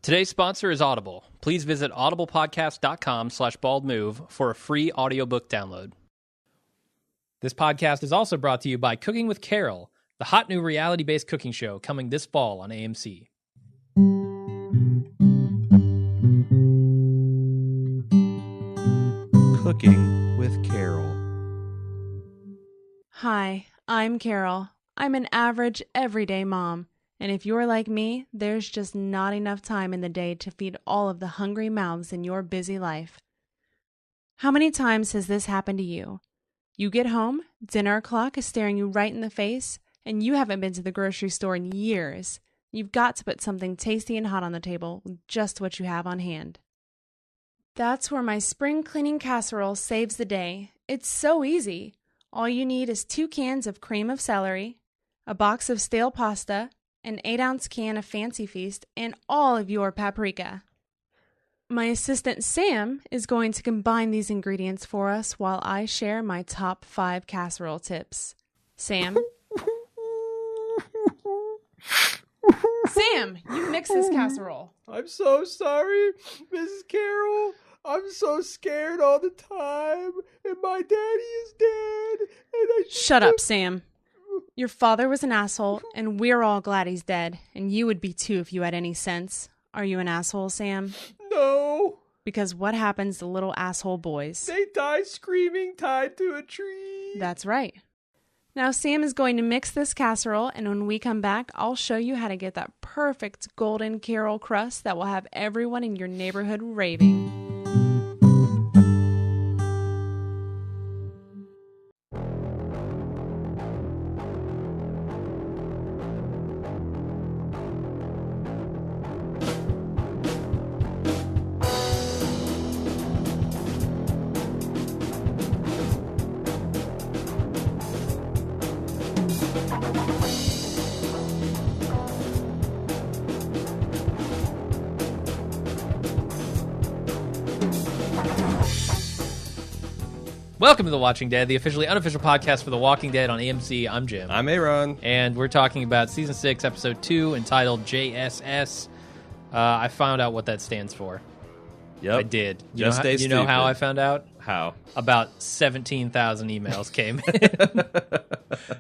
Today's sponsor is Audible. Please visit audiblepodcast.com/baldmove for a free audiobook download. This podcast is also brought to you by Cooking with Carol, the hot new reality-based cooking show coming this fall on AMC. Cooking with Carol. Hi, I'm Carol. I'm an average, everyday mom. And if you're like me, there's just not enough time in the day to feed all of the hungry mouths in your busy life. How many times has this happened to you? You get home, dinner o'clock is staring you right in the face, and you haven't been to the grocery store in years. You've got to put something tasty and hot on the table with just what you have on hand. That's where my spring cleaning casserole saves the day. It's so easy. All you need is 2 cans of cream of celery, a box of stale pasta, an 8-ounce can of Fancy Feast, and all of your paprika. My assistant Sam is going to combine these ingredients for us while I share my top 5 casserole tips. Sam? Sam, you mix this casserole. I'm so sorry, Mrs. Carol. I'm so scared all the time, and my daddy is dead. And Shut up, Sam. Your father was an asshole, and we're all glad he's dead, and you would be too if you had any sense. Are you an asshole, Sam? No. Because what happens to little asshole boys? They die screaming tied to a tree. That's right. Now Sam is going to mix this casserole, and when we come back, I'll show you how to get that perfect golden Carol crust that will have everyone in your neighborhood raving. Welcome to The Watching Dead, the officially unofficial podcast for The Walking Dead on AMC. I'm Jim. I'm Aaron. And we're talking about Season 6, Episode 2, entitled JSS. I found out what that stands for. Yep. I did. Just stay you know stupid. how I found out? How? About 17,000 emails came in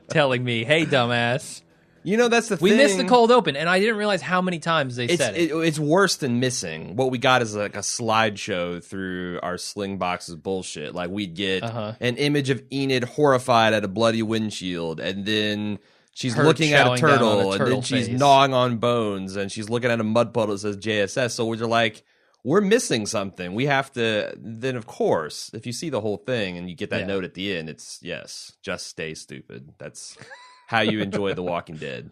telling me, hey, dumbass. You know, that's the thing. We missed the cold open, and I didn't realize how many times they said it. It's worse than missing. What we got is like a slideshow through our sling boxes bullshit. Like we'd get an image of Enid horrified at a bloody windshield, and then she's Her looking at a chowing down on turtle, a and then she's face. gnawing on bones, and she's looking at a mud puddle that says JSS. So we're like, we're missing something. We have to. Then, of course, if you see the whole thing and you get that note at the end, it's yes, just stay stupid. That's how you enjoy The Walking Dead.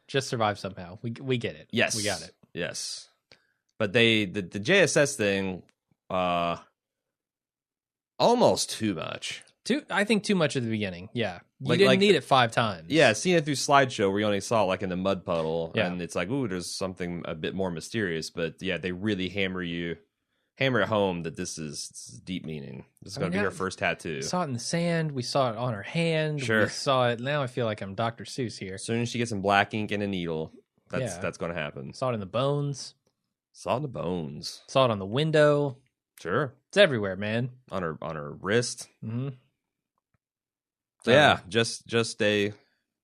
Just survive somehow. We get it. Yes. We got it. Yes. But the JSS thing, almost too much. I think too much at the beginning. Yeah. You Like- didn't like- need it 5 times. Yeah, seeing it through slideshow where you only saw like in the mud puddle, Yeah. and it's like, ooh, there's something a bit more mysterious. But yeah, they really hammer it home that this is deep meaning. This is going to be her first tattoo. We saw it in the sand. We saw it on her hand. Sure. We saw it. Now I feel like I'm Dr. Seuss here. As soon as she gets some black ink and a needle, that's Yeah. going to happen. Saw it in the bones. Saw it in the bones. Saw it on the window. Sure. It's everywhere, man. On her wrist. Mm-hmm. So yeah, just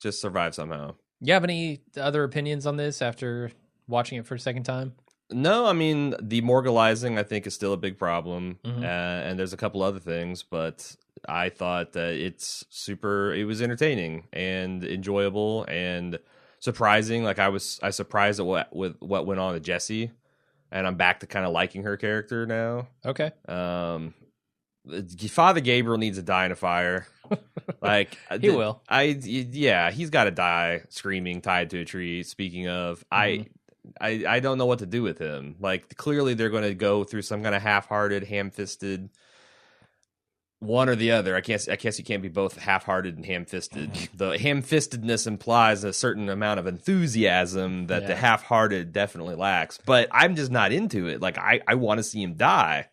survive somehow. You have any other opinions on this after watching it for a second time? No, I mean, demoralizing, I think, is still a big problem. And there's a couple other things, but I thought that it was entertaining and enjoyable and surprising. Like I surprised at what went on with Jesse, and I'm back to kind of liking her character now. Okay. Father Gabriel needs to die in a fire. Like He will. He's got to die screaming, tied to a tree. Speaking of, I don't know what to do with him. Like clearly they're going to go through some kind of half-hearted, ham-fisted one or the other. I guess you can't be both half-hearted and ham-fisted. The ham-fistedness implies a certain amount of enthusiasm that the half-hearted definitely lacks. But I'm just not into it. Like I want to see him die.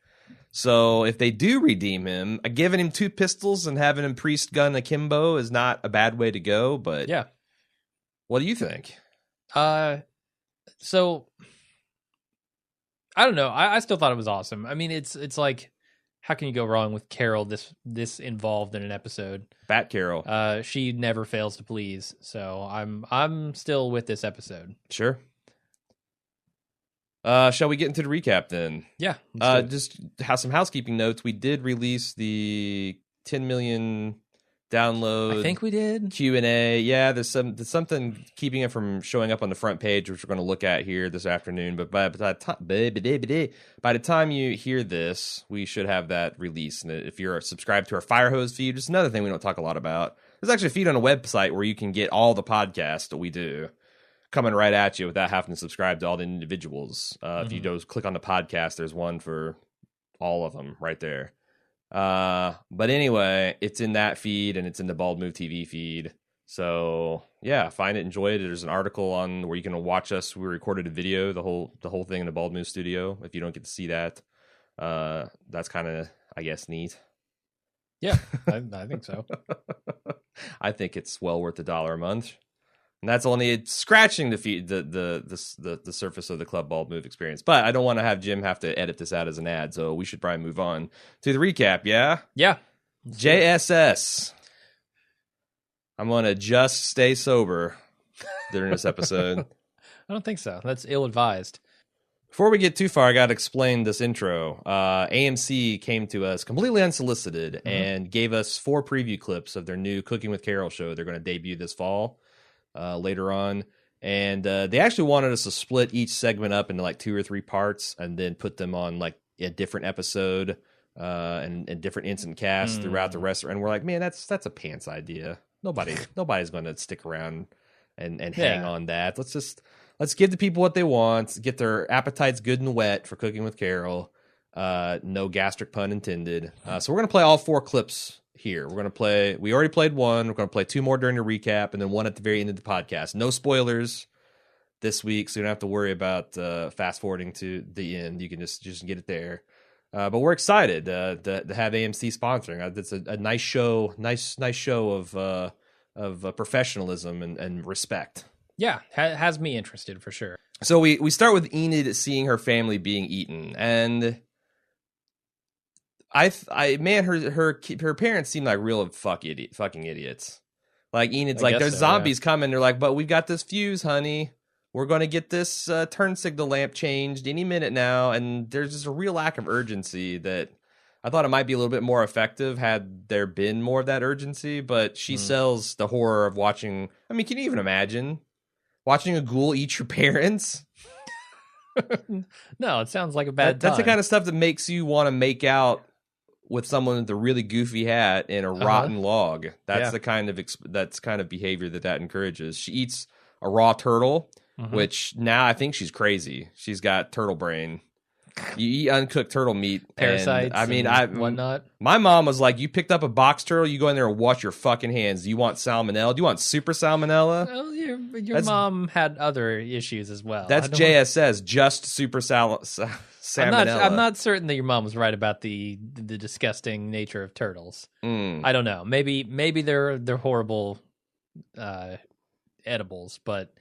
So if they do redeem him, giving him 2 pistols and having him priest gun akimbo is not a bad way to go. But yeah, what do you think? So I don't know. I still thought it was awesome. I mean, it's like, how can you go wrong with Carol this involved in an episode? Bat Carol. She never fails to please. So I'm still with this episode. Sure. Shall we get into the recap then? Yeah. Just have some housekeeping notes. We did release the 10 million download. I think we did. Q&A. Yeah, there's something keeping it from showing up on the front page, which we're going to look at here this afternoon. But by the time you hear this, we should have that released. And if you're subscribed to our Firehose feed, just another thing we don't talk a lot about. There's actually a feed on a website where you can get all the podcasts that we do coming right at you without having to subscribe to all the individuals. If you go click on the podcast, there's one for all of them right there. But anyway, it's in that feed and it's in the Bald Move TV feed. So yeah, find it, enjoy it. There's an article on where you can watch us. We recorded a video, the whole thing in the Bald Move studio. If you don't get to see that, that's kind of, I guess, neat. Yeah, I think so. I think it's well worth $1 a month. And that's only scratching the surface of the Club Bald Move experience. But I don't want to have Jim have to edit this out as an ad, so we should probably move on to the recap, yeah? Yeah. JSS. I'm going to just stay sober during this episode. I don't think so. That's ill-advised. Before we get too far, I got to explain this intro. AMC came to us completely unsolicited and gave us 4 preview clips of their new Cooking with Carol show they're going to debut this fall. Later on, and they actually wanted us to split each segment up into like 2 or 3 parts and then put them on like a different episode and different instant casts throughout the rest. And we're like, man, that's a pants idea. Nobody's going to stick around and hang on that. Let's give the people what they want, get their appetites good and wet for Cooking with Carol. No gastric pun intended. So we're going to play all 4 clips here. We already played one. We're going to play 2 more during the recap and then 1 at the very end of the podcast. No spoilers this week, so you don't have to worry about fast forwarding to the end. You can just get it there. But we're excited to have AMC sponsoring. It's a nice show, nice show of professionalism and respect. Yeah, has me interested for sure. So we start with Enid seeing her family being eaten, and her parents seem like real fucking idiots. Like Enid's like, there's zombies coming. They're like, but we've got this fuse, honey. We're going to get this turn signal lamp changed any minute now. And there's just a real lack of urgency that I thought it might be a little bit more effective had there been more of that urgency. But she sells the horror of watching. I mean, can you even imagine watching a ghoul eat your parents? No, it sounds like a bad time. That's the kind of stuff that makes you want to make out with someone with a really goofy hat and a rotten log. That's the kind of behavior that encourages. She eats a raw turtle, which now I think she's crazy. She's got turtle brain. You eat uncooked turtle meat, parasites. And, whatnot. My mom was like, "You picked up a box turtle. You go in there and wash your fucking hands. Do you want salmonella? Do you want super salmonella?" Well, your mom had other issues as well. That's JSS, just super salmonella. I'm not certain that your mom was right about the disgusting nature of turtles. I don't know. Maybe they're horrible edibles, but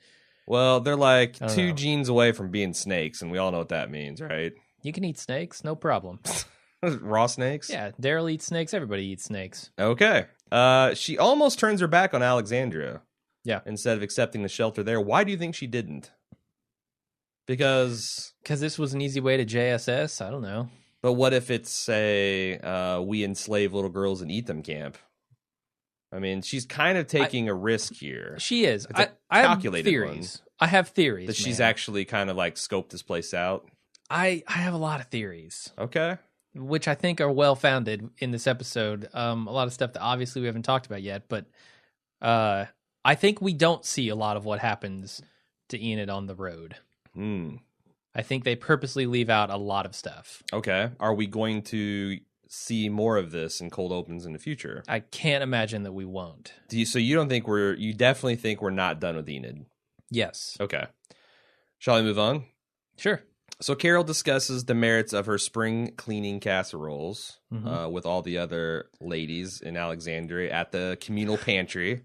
well, they're like 2 genes away from being snakes, and we all know what that means, right? You can eat snakes, no problem. Raw snakes? Yeah, Daryl eats snakes. Everybody eats snakes. Okay. She almost turns her back on Alexandria. Yeah. Instead of accepting the shelter there. Why do you think she didn't? Because this was an easy way to JSS? I don't know. But what if it's a we enslave little girls and eat them camp? I mean, she's kind of taking a risk here. She is. I have theories. I have theories. That she's actually kind of like scoped this place out. I have a lot of theories. Okay. Which I think are well founded in this episode. A lot of stuff that obviously we haven't talked about yet, but I think we don't see a lot of what happens to Enid on the road. I think they purposely leave out a lot of stuff. Okay. Are we going to see more of this in cold opens in the future? I can't imagine that we won't. So you definitely think we're not done with Enid? Yes. Okay. Shall I move on? Sure. So Carol discusses the merits of her spring cleaning casseroles with all the other ladies in Alexandria at the communal pantry.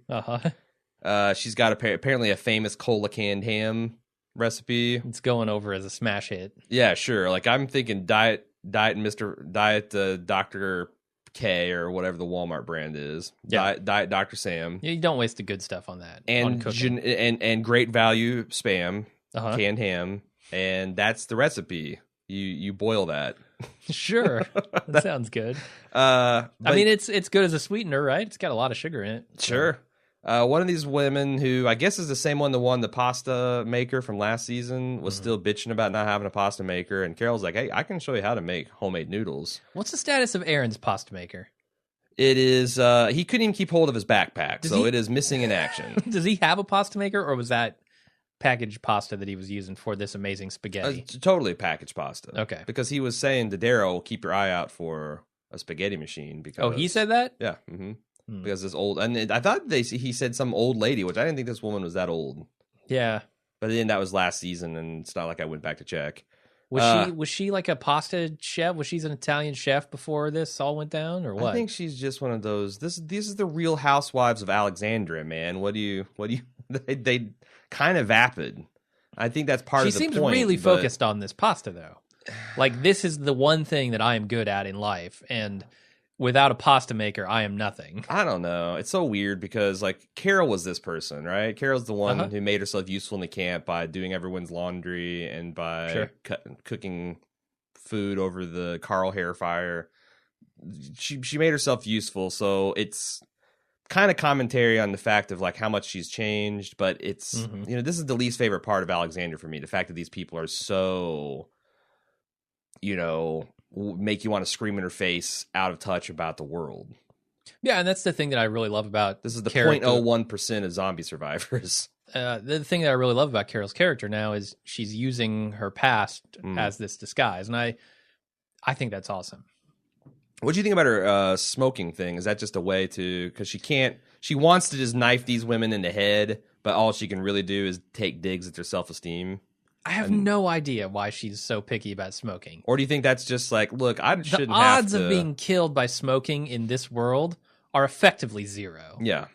She's got apparently a famous cola canned ham recipe. It's going over as a smash hit. Yeah, sure. Like I'm thinking diet Dr. K or whatever the Walmart brand is. Yeah. Diet Dr. Sam. You don't waste the good stuff on that. on And cooking. and great value Spam, Uh-huh. canned ham, and that's the recipe. You boil that. Sure. That sounds good. I I mean, it's good as a sweetener, right? It's got a lot of sugar in it. sure. One of these women who I guess is the same one that won the pasta maker from last season was still bitching about not having a pasta maker, and Carol's like, "Hey, I can show you how to make homemade noodles." What's the status of Aaron's pasta maker? It is he couldn't even keep hold of his backpack, so it is missing in action. Does he have a pasta maker, or was that packaged pasta that he was using for this amazing spaghetti? Totally packaged pasta. Okay. Because he was saying to Daryl, keep your eye out for a spaghetti machine. Because Oh, he said that? Yeah. Because this old, and I thought he said some old lady, which I didn't think this woman was that old. Yeah. But then that was last season, and it's not like I went back to check. Was she like a pasta chef? Was she an Italian chef before this all went down, or what? I think she's just one of those. This is the Real Housewives of Alexandria, man. What do you? They kind of vapid. I think that's part of the point. She seems really focused on this pasta, though. Like, this is the one thing that I am good at in life, and without a pasta maker, I am nothing. I don't know. It's so weird because, like, Carol was this person, right? Carol's the one who made herself useful in the camp by doing everyone's laundry and by cooking food over the Carl hair fire. She made herself useful, so it's kind of commentary on the fact of like how much she's changed, but it's this is the least favorite part of Alexander for me, the fact that these people are so make you want to scream in her face, out of touch about the world. Yeah, and that's the thing that I really love about this is the 0.01% of zombie survivors. The thing that I really love about Carol's character now is she's using her past as this disguise, and I think that's awesome. What do you think about her smoking thing? Is that just a way to, because she wants to just knife these women in the head, but all she can really do is take digs at their self-esteem? I have no idea why she's so picky about smoking. Or do you think that's just like, look, I shouldn't have to... The odds of being killed by smoking in this world are effectively zero. Yeah,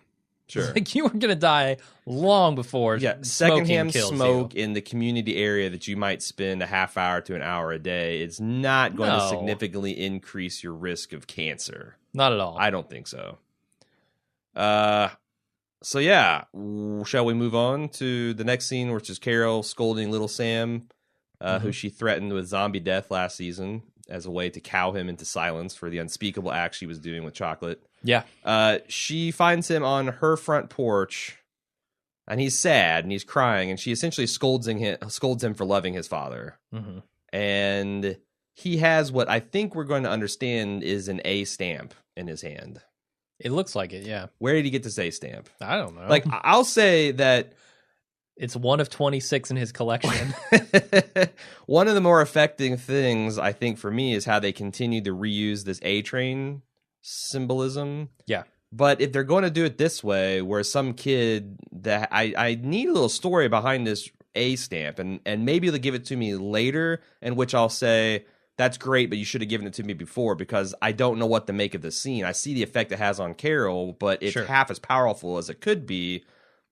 sure. Like, you are going to die long before secondhand kills smoke you. In the community area that you might spend a half hour to an hour a day is not going to significantly increase your risk of cancer. Not at all. I don't think so. So yeah, shall we move on to the next scene, which is Carol scolding little Sam, who she threatened with zombie death last season as a way to cow him into silence for the unspeakable act she was doing with chocolate. Yeah. She finds him on her front porch, and he's sad and he's crying, and she essentially scolds him for loving his father. Mm-hmm. And he has what I think we're going to understand is an A stamp in his hand. It looks like it, yeah. Where did he get this A stamp? I don't know. Like, I'll say that it's one of 26 in his collection. One of the more affecting things, I think, for me is how they continue to reuse this A train symbolism. Yeah. But if they're going to do it this way, where some kid that I need a little story behind this A stamp, and maybe they'll give it to me later, in which I'll say, that's great, but you should have given it to me before, because I don't know what to make of the scene. I see the effect it has on Carol, but it's half as powerful as it could be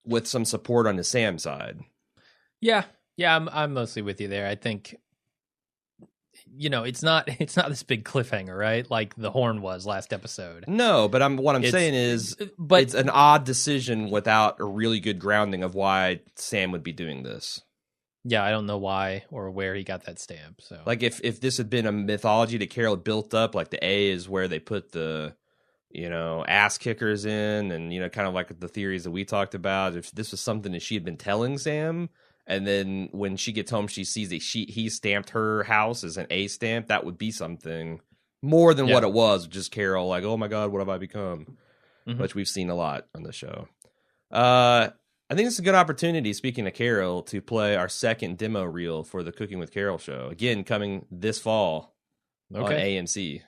with some support on the Sam side. Yeah, I'm mostly with you there. I think, it's not this big cliffhanger, right? Like the horn was last episode. No, but what I'm saying is, it's an odd decision without a really good grounding of why Sam would be doing this. Yeah, I don't know why or where he got that stamp. So, like, if this had been a mythology that Carol had built up, like the A is where they put the, ass kickers in, and kind of like the theories that we talked about. If this was something that she had been telling Sam, and then when she gets home, she sees that he stamped her house as an A stamp, that would be something more than what it was. Just Carol, like, oh my God, what have I become? Mm-hmm. Which we've seen a lot on the show. I think it's a good opportunity, speaking of Carol, to play our second demo reel for the Cooking with Carol show. Again, coming this fall on AMC.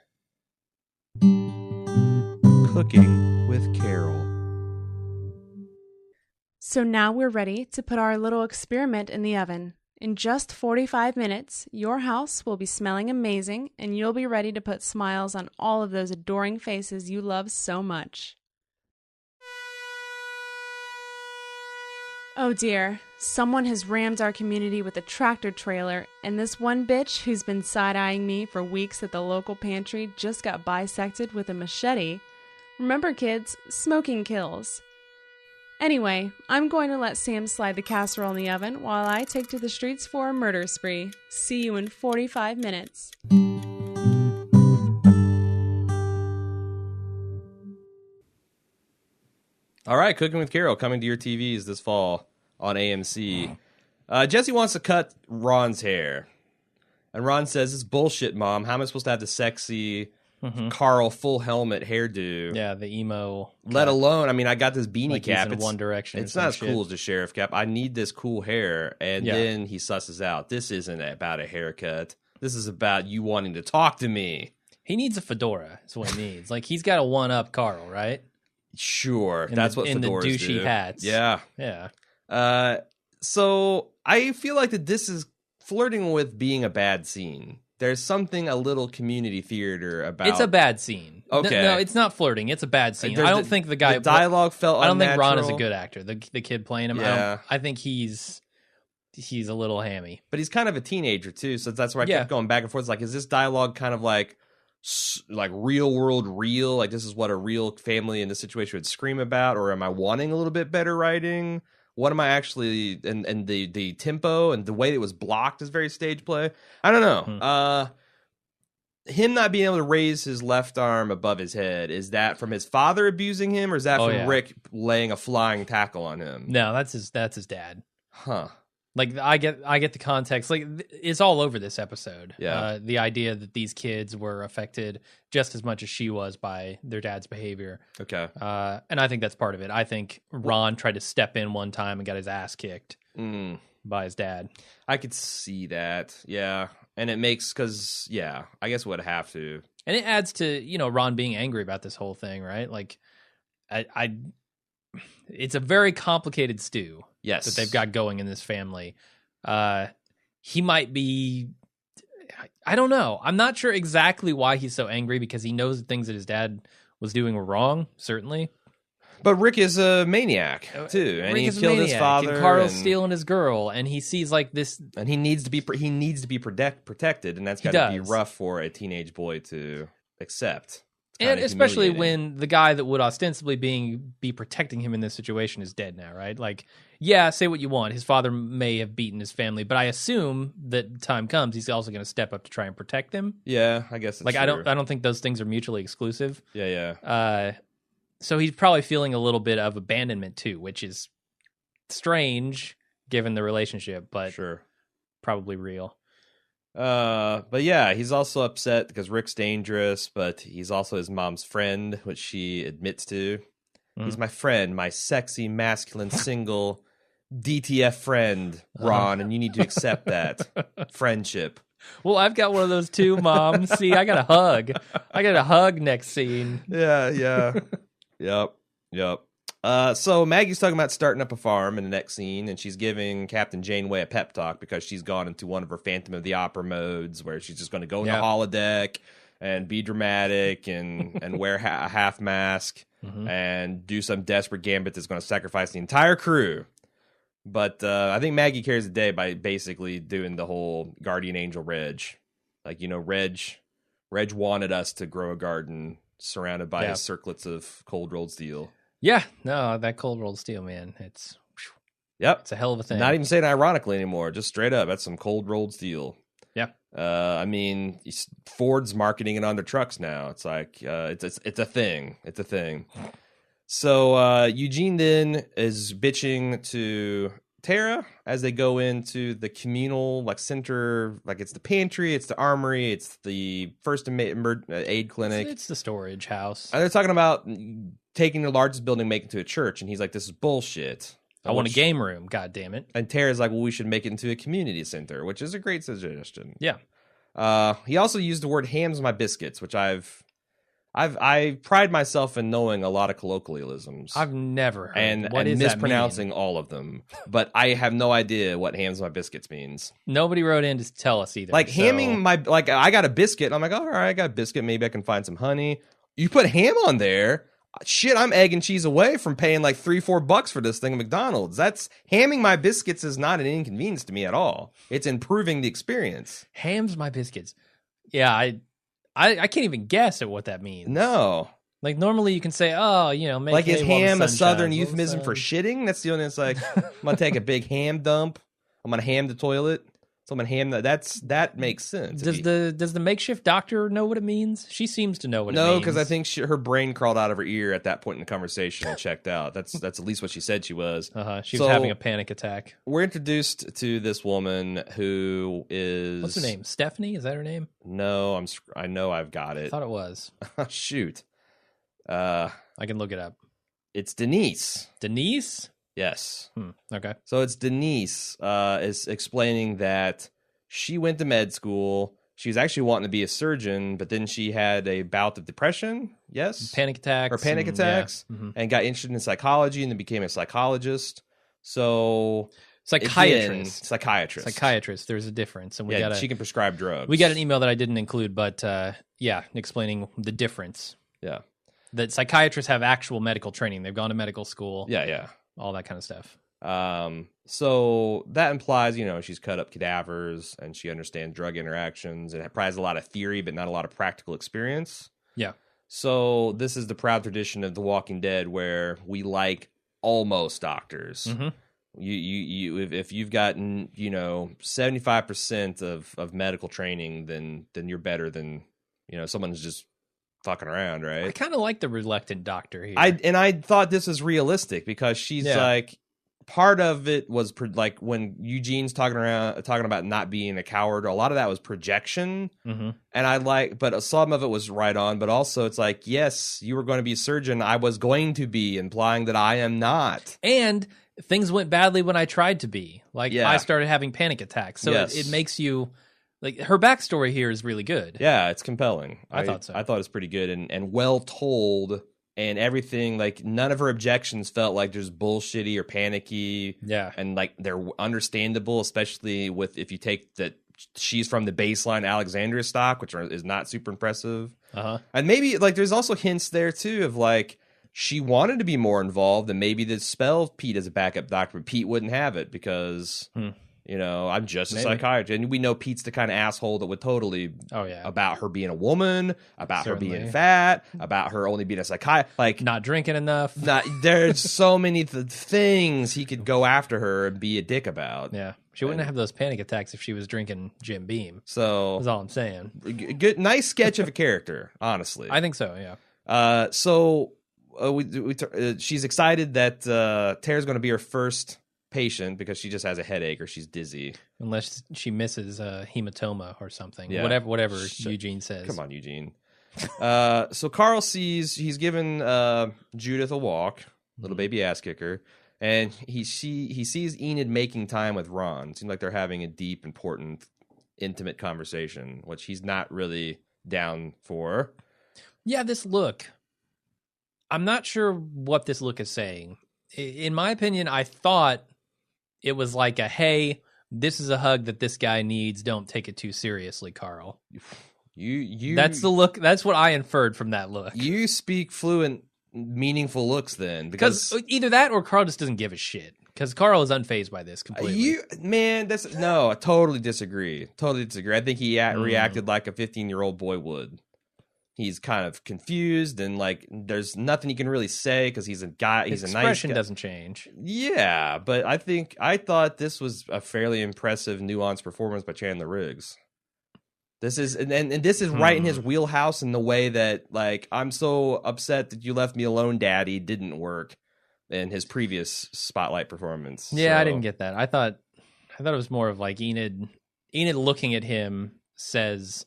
Cooking with Carol. So now we're ready to put our little experiment in the oven. In just 45 minutes, your house will be smelling amazing, and you'll be ready to put smiles on all of those adoring faces you love so much. Oh dear, someone has rammed our community with a tractor trailer, and this one bitch who's been side-eyeing me for weeks at the local pantry just got bisected with a machete. Remember, kids, smoking kills. Anyway, I'm going to let Sam slide the casserole in the oven while I take to the streets for a murder spree. See you in 45 minutes. All right, Cooking with Carol coming to your TVs this fall on AMC. Jesse wants to cut Ron's hair. And Ron says, "It's bullshit, Mom. How am I supposed to have the sexy Carl full helmet hairdo? Yeah, the emo. Let alone, I mean, I got this beanie like cap. He's in One Direction. It's not as cool as the sheriff cap. I need this cool hair." And Yeah. then he susses out, this isn't about a haircut. This is about you wanting to talk to me. He needs a fedora. Is what he needs. Like he's got to one up Carl, right? Sure, In that's the, what in fedoras the douchey do. hats. Yeah. Yeah. So I feel like that this is flirting with being a bad scene. There's something a little community theater about. It's a bad scene. Okay. No, it's not flirting. It's a bad scene. There's I don't think the guy. The dialogue felt I don't think Ron is a unnatural, good actor. The kid playing him. Yeah. I think he's a little hammy. but he's kind of a teenager too. So that's where I Yeah. kept going back and forth. It's like, is this dialogue kind of like real world real? Like this is what a real family in this situation would scream about, or am I wanting a little bit better writing? What am I actually? And the tempo and the way it was blocked is very stage play. I don't know. Him not being able to raise his left arm above his head, is that from his father abusing him, or is that from Rick laying a flying tackle on him? No, that's his dad. Huh. Like I get the context. Like it's all over this episode. Yeah. The idea that these kids were affected just as much as she was by their dad's behavior. Okay. And I think that's part of it. I think Ron tried to step in one time and got his ass kicked by his dad. I could see that. Yeah. And it makes, because, yeah, I guess would have to. And it adds to, Ron being angry about this whole thing, right? Like, it's a very complicated stew. Yes. That they've got going in this family. He might be, I don't know. I'm not sure exactly why he's so angry, because he knows the things that his dad was doing were wrong, certainly. But Rick is a maniac too, and he killed his father. And Carl's stealing his girl, and he sees like this, and he needs to be protected, and that's got to be rough for a teenage boy to accept. And especially when the guy that would ostensibly be protecting him in this situation is dead now, right? Like, yeah, say what you want. His father may have beaten his family, but I assume that time comes, he's also going to step up to try and protect them. Yeah, I guess. Like, true. I don't think those things are mutually exclusive. Yeah. So he's probably feeling a little bit of abandonment too, which is strange given the relationship, but probably real. But yeah, he's also upset because Rick's dangerous, but he's also his mom's friend, which she admits to. He's my friend, my sexy, masculine, single DTF friend, Ron, and you need to accept that friendship. Well, I've got one of those too, Mom. See, I got a hug. I got a hug next scene. Yeah. Yep. So Maggie's talking about starting up a farm in the next scene, and she's giving Captain Janeway a pep talk because she's gone into one of her Phantom of the Opera modes where she's just going to go in the holodeck and be dramatic and wear a half mask and do some desperate gambit that's going to sacrifice the entire crew. But I think Maggie carries the day by basically doing the whole guardian angel Reg. Like, Reg wanted us to grow a garden surrounded by his circlets of cold rolled steel. Yeah, no, that cold rolled steel, man. It's it's a hell of a thing. Not even saying ironically anymore, just straight up. That's some cold rolled steel. Yeah. I mean, Ford's marketing it on their trucks now. It's like it's a thing. It's a thing. So Eugene then is bitching to Tara as they go into the communal center, it's the pantry, it's the armory, it's the first aid clinic. It's the storage house. And they're talking about taking the largest building, making it into a church, and he's like, "This is bullshit. I want a game room, god damn it." And Tara's like, "Well, we should make it into a community center," which is a great suggestion. Yeah. He also used the word "hams my biscuits," which I pride myself in knowing a lot of colloquialisms. I've never heard and mispronouncing all of them, but I have no idea what "hams my biscuits" means. Nobody wrote in to tell us either. Hamming I got a biscuit. And I'm like, all right, I got a biscuit. Maybe I can find some honey. You put ham on there. shit, I'm egg and cheese away from paying like $3-4 for this thing at McDonald's. That's hamming my biscuits is not an inconvenience to me at all. It's improving the experience. Ham's my biscuits. Yeah, I can't even guess at what that means. No. Like normally you can say, oh, make Like is hay while the ham sun a southern shines. euphemism for shitting? That's the only. It's like I'm gonna take a big ham dump. I'm gonna ham the toilet. So I'm gonna ham that makes sense. Does the makeshift doctor know what it means? She seems to know what it means. No, because I think her brain crawled out of her ear at that point in the conversation and checked out. That's at least what she said she was. She was having a panic attack. We're introduced to this woman who is what's her name? Stephanie? Is that her name? No, I know I've got it. I thought it was. Shoot. I can look it up. It's Denise. Denise? Yes. Okay. So it's Denise is explaining that she went to med school. She was actually wanting to be a surgeon, but then she had a bout of depression. Yes. Panic attacks. And got interested in psychology and then became a psychologist. So Psychiatrist. There's a difference. And she can prescribe drugs. We got an email that I didn't include, but explaining the difference. Yeah. That psychiatrists have actual medical training. They've gone to medical school. Yeah. All that kind of stuff. So that implies, she's cut up cadavers and she understands drug interactions and probably has a lot of theory, but not a lot of practical experience. Yeah. So this is the proud tradition of The Walking Dead where we like almost doctors. Mm-hmm. If you've gotten, 75% of medical training, then you're better than, someone who's just fucking around, right? I kind of like the reluctant doctor here. I thought this was realistic because she's like, part of it was like when Eugene's talking about not being a coward. A lot of that was projection, and but some of it was right on. But also, it's like, yes, you were going to be a surgeon. I was going to be, implying that I am not. And things went badly when I tried to be. I started having panic attacks. So it makes you. Like, her backstory here is really good. Yeah, it's compelling. I thought so. I thought it was pretty good and well told, and everything. Like, none of her objections felt like just bullshitty or panicky. Yeah. And, like, they're understandable, especially if you take that she's from the baseline Alexandria stock, which is not super impressive. And maybe, like, there's also hints there, too, of, like, she wanted to be more involved, and maybe the spell Pete as a backup doctor, but Pete wouldn't have it because... I'm just a psychiatrist. And we know Pete's the kind of asshole that would totally... Oh, yeah. About her being a woman, about her being fat, about her only being a psychiatrist. Like, not drinking enough. There's so many things he could go after her and be a dick about. Yeah. She wouldn't have those panic attacks if she was drinking Jim Beam. So... That's all I'm saying. Good, nice sketch of a character, honestly. I think so, yeah. She's excited that Tara's going to be her first... patient because she just has a headache or she's dizzy, unless she misses hematoma or something. Yeah. Whatever Eugene says. Come on, Eugene. So Carl he's given Judith a walk, little baby ass kicker, and he sees Enid making time with Ron. It seems like they're having a deep, important, intimate conversation, which he's not really down for. Yeah, this look, I'm not sure what this look is saying. In my opinion, I thought it was like hey, this is a hug that this guy needs. Don't take it too seriously, Carl. That's the look. That's what I inferred from that look. You speak fluent, meaningful looks then. Because either that or Carl just doesn't give a shit. Because Carl is unfazed by this completely. I totally disagree. I think he reacted like a 15-year-old boy would. He's kind of confused and like there's nothing he can really say because he's a guy. He's a nice guy. Expression doesn't change. Yeah, but I thought this was a fairly impressive, nuanced performance by Chandler Riggs. This is and this is right in his wheelhouse in the way that like I'm so upset that you left me alone, Daddy didn't work in his previous Spotlight performance. Yeah, I didn't get that. I thought it was more of like Enid looking at him says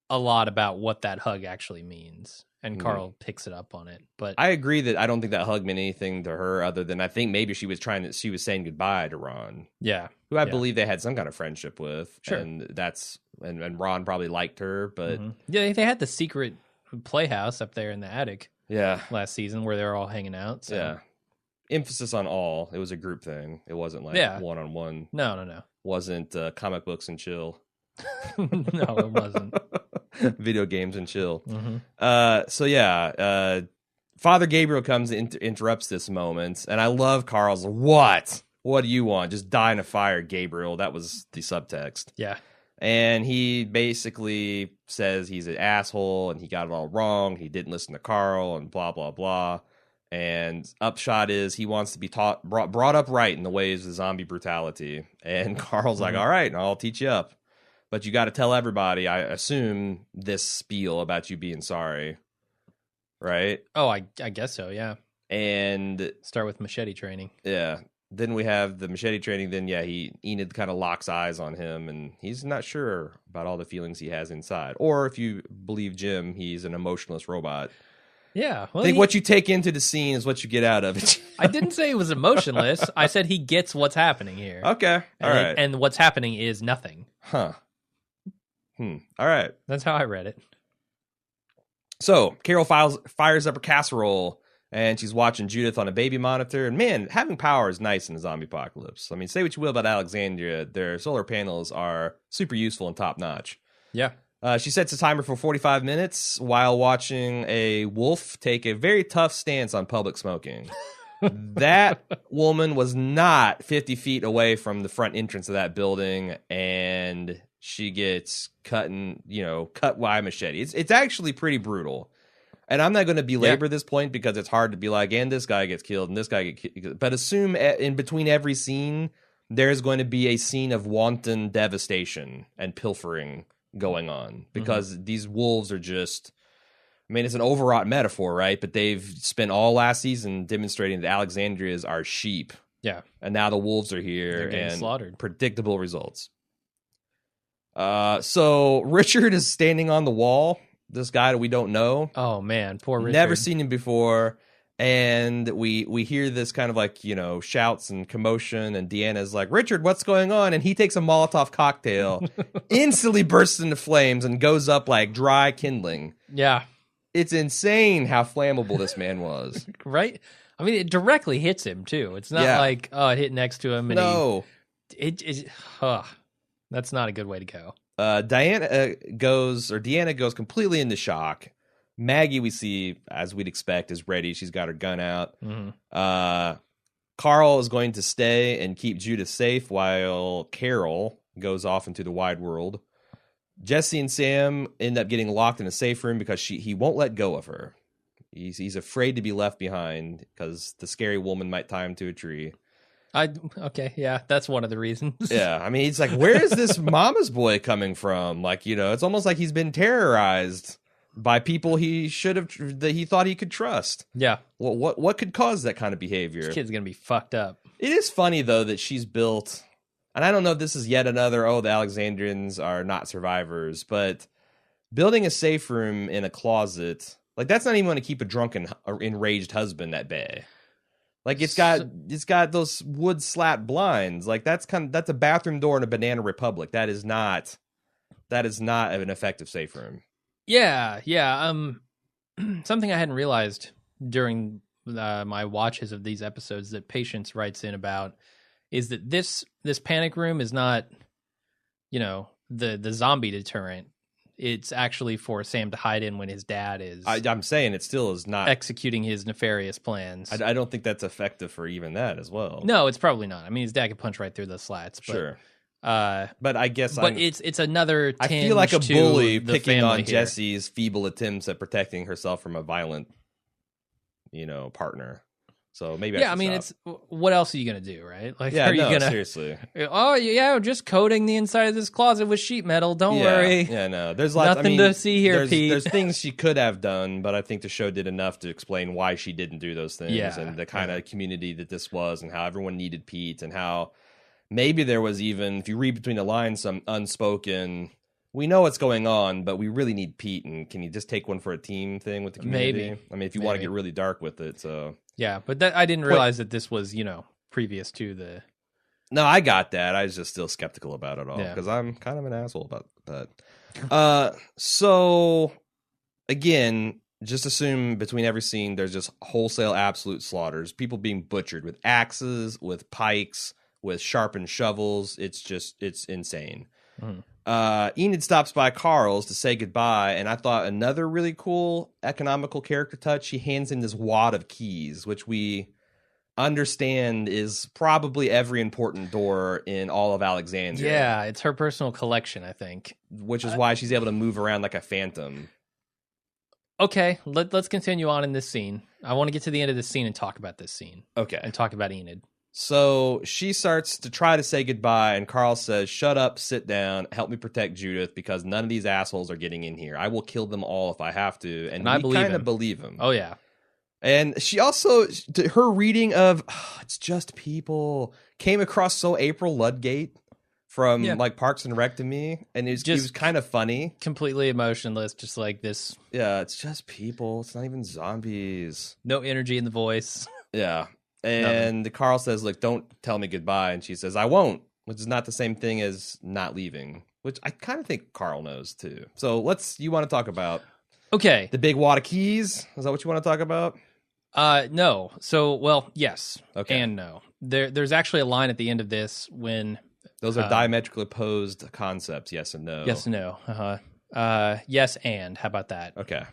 a lot about what that hug actually means, and Carl picks it up on it. But I agree that I don't think that hug meant anything to her other than I think maybe she was saying goodbye to Ron. Yeah, who I believe they had some kind of friendship with. Sure. And and Ron probably liked her, but yeah, they had the secret playhouse up there in the attic. Yeah, last season where they were all hanging out. So. Yeah, emphasis on all. It was a group thing. It wasn't like one-on-one. No. Wasn't comic books and chill. No, it wasn't. Video games and chill. Mm-hmm. Father Gabriel comes and interrupts this moment, and I love Carl's, what? What do you want? Just die in a fire, Gabriel. That was the subtext. Yeah. And he basically says he's an asshole and he got it all wrong. He didn't listen to Carl and blah, blah, blah. And upshot is he wants to be brought up right in the ways of zombie brutality. And Carl's like, all right, I'll teach you up. But you got to tell everybody, I assume, this spiel about you being sorry. Right? Oh, I guess so, yeah. And start with machete training. Yeah. Then we have the machete training. Then, yeah, Enid kind of locks eyes on him, and he's not sure about all the feelings he has inside. Or if you believe Jim, he's an emotionless robot. Yeah. Well, I think what you take into the scene is what you get out of it. I didn't say it was emotionless. I said he gets what's happening here. Okay. All right. And what's happening is nothing. Huh. All right. That's how I read it. So Carol fires up her casserole, and she's watching Judith on a baby monitor. And man, having power is nice in the zombie apocalypse. I mean, say what you will about Alexandria, their solar panels are super useful and top notch. Yeah. She sets a timer for 45 minutes while watching a wolf take a very tough stance on public smoking. That woman was not 50 feet away from the front entrance of that building, and she gets cut by a machete. It's actually pretty brutal. And I'm not going to belabor this point because it's hard to be like, and this guy gets killed and this guy gets killed. But assume in between every scene, there's going to be a scene of wanton devastation and pilfering going on. Because these wolves are just, I mean, it's an overwrought metaphor, right? But they've spent all last season demonstrating that Alexandrias are sheep. Yeah. And now the wolves are here and slaughtered. Predictable results. So Richard is standing on the wall. This guy that we don't know. Oh man, poor Richard. Never seen him before. And we hear this kind of like, shouts and commotion. And Deanna's like, Richard, what's going on? And he takes a Molotov cocktail, instantly bursts into flames and goes up like dry kindling. Yeah. It's insane how flammable this man was. Right? I mean, it directly hits him too. It's not like, it hit next to him. And no. That's not a good way to go. Deanna goes completely into shock. Maggie, we see, as we'd expect, is ready. She's got her gun out. Carl is going to stay and keep Judith safe while Carol goes off into the wide world. Jesse and Sam end up getting locked in a safe room because he won't let go of her. He's afraid to be left behind because the scary woman might tie him to a tree. Okay, yeah, that's one of the reasons. Yeah, I mean, he's like, where is this mama's boy coming from? Like, it's almost like he's been terrorized by people that he thought he could trust. Yeah. What could cause that kind of behavior? This kid's gonna be fucked up. It is funny though that she's built, and I don't know if this is yet another, the Alexandrians are not survivors, but building a safe room in a closet, like that's not even going to keep a drunken or enraged husband at bay. Like it's got those wood slat blinds. Like that's a bathroom door in a Banana Republic. That is not an effective safe room. Yeah. Something I hadn't realized during my watches of these episodes that Patience writes in about is that this panic room is not, the zombie deterrent. It's actually for Sam to hide in when his dad is. I'm saying it still is not executing his nefarious plans. I don't think that's effective for even that as well. No, it's probably not. I mean, his dad could punch right through the slats. But, sure. But I guess. But it's another. I feel like a bully picking on here. Jesse's feeble attempts at protecting herself from a violent, partner. So maybe. Yeah, I mean, it's what else are you gonna do, right? Like, yeah, are you gonna seriously? Oh yeah, just coating the inside of this closet with sheet metal. Don't worry. Yeah, no, there's lots. Nothing to see here, Pete. There's things she could have done, but I think the show did enough to explain why she didn't do those things and the kind of community that this was, and how everyone needed Pete, and how maybe there was even, if you read between the lines, some unspoken. We know what's going on, but we really need Pete, and can you just take one for a team thing with the community? Maybe. I mean, if you want to get really dark with it, so. Yeah, but I didn't realize that this was, previous to the... No, I got that. I was just still skeptical about it all, because I'm kind of an asshole about that. So, again, just assume between every scene, there's just wholesale absolute slaughters. People being butchered with axes, with pikes, with sharpened shovels. It's insane. Enid stops by Carl's to say goodbye, and I thought another really cool economical character touch, she hands him this wad of keys, which we understand is probably every important door in all of Alexandria. Yeah, it's her personal collection, I think. Which is why she's able to move around like a phantom. Okay, let's continue on in this scene. I want to get to the end of this scene and talk about this scene. Okay. And talk about Enid. So she starts to try to say goodbye, and Carl says, "Shut up, sit down, help me protect Judith, because none of these assholes are getting in here. I will kill them all if I have to." And I we kind of him. believe him. Oh, yeah. And she also, her reading of, it's just people, came across so April Ludgate from like Parks and Rec to me, and it was kind of funny. Completely emotionless, just like this. Yeah, it's just people. It's not even zombies. No energy in the voice. Yeah. And Carl says, "Look, don't tell me goodbye." And she says, "I won't," which is not the same thing as not leaving, which I kind of think Carl knows too. So you want to talk about the big wad of keys? Is that what you want to talk about? No. So, well, yes Okay. and no. There's actually a line at the end of this when... Those are diametrically opposed concepts, yes and no. Yes and no. Yes and. How about that? Okay.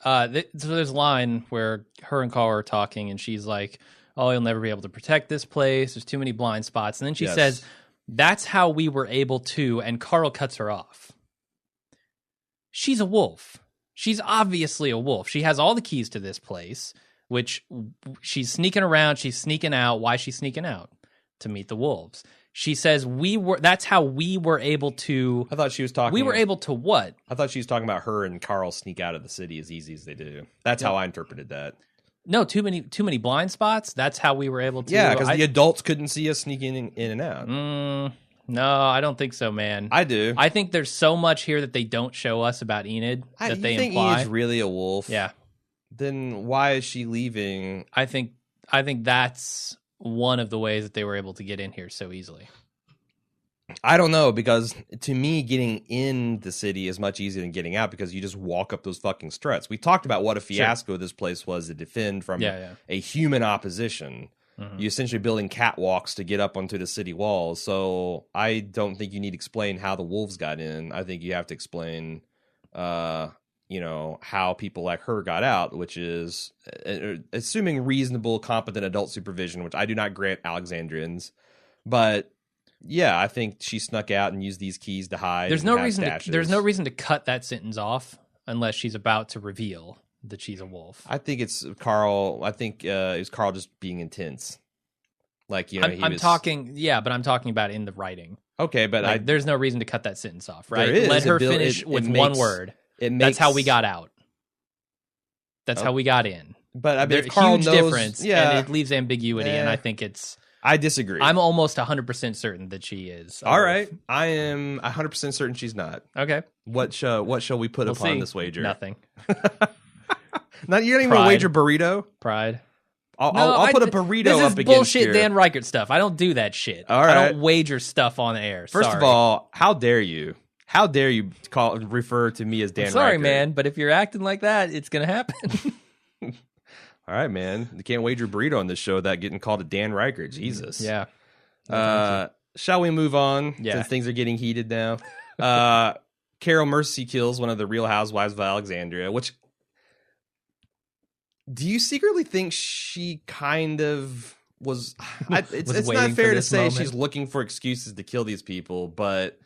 So there's a line where her and Carl are talking, and she's like, "Oh, you'll never be able to protect this place. There's too many blind spots." And then she says, "That's how we were able to," and Carl cuts her off. She's a wolf. She's obviously a wolf. She has all the keys to this place, which she's sneaking around. She's sneaking out. Why is she sneaking out? To meet the wolves. She says, that's how we were able to... I thought she was talking... We were able to what? I thought she was talking about her and Carl sneak out of the city as easy as they do. That's how I interpreted that. No, too many blind spots. That's how we were able to... Yeah, because the adults couldn't see us sneaking in and out. No, I don't think so, man. I do. I think there's so much here that they don't show us about Enid that they think imply. Enid's really a wolf? Yeah. Then why is she leaving? I think that's one of the ways that they were able to get in here so easily. I don't know, because to me, getting in the city is much easier than getting out, because you just walk up those fucking struts. We talked about what a fiasco this place was to defend from a human opposition. Mm-hmm. You're essentially building catwalks to get up onto the city walls. So I don't think you need to explain how the wolves got in. I think you have to explain, how people like her got out, which is assuming reasonable, competent adult supervision, which I do not grant Alexandrians. But yeah, I think she snuck out and used these keys to hide. There's no reason to cut that sentence off unless she's about to reveal that she's a wolf. I think it's Carl. I think it was Carl just being intense. Like, I'm talking about in the writing. Okay, but there's no reason to cut that sentence off, right? There is. Let her finish with one word. That's how we got out. That's how we got in. But I mean, there's if Carl huge knows, difference, and it leaves ambiguity, and I think it's... I disagree. I'm almost 100% certain that she is. All right. I am 100% certain she's not. Okay. What shall we put upon this wager? Nothing. You're not even going to wager burrito? Pride. I'll put a burrito up against This is bullshit here. Dan Reichert stuff. I don't do that shit. All right. I don't wager stuff on air. First of all, how dare you? How dare you refer to me as Dan Reichert? Sorry, man, but if you're acting like that, it's going to happen. All right, man. You can't wager burrito on this show without getting called a Dan Reichert. Jesus. Yeah. Shall we move on? Yeah. Since things are getting heated now. Carol Mercy kills one of the Real Housewives of Alexandria, which... Do you secretly think she kind of was... It's not fair to say moment. She's looking for excuses to kill these people, but...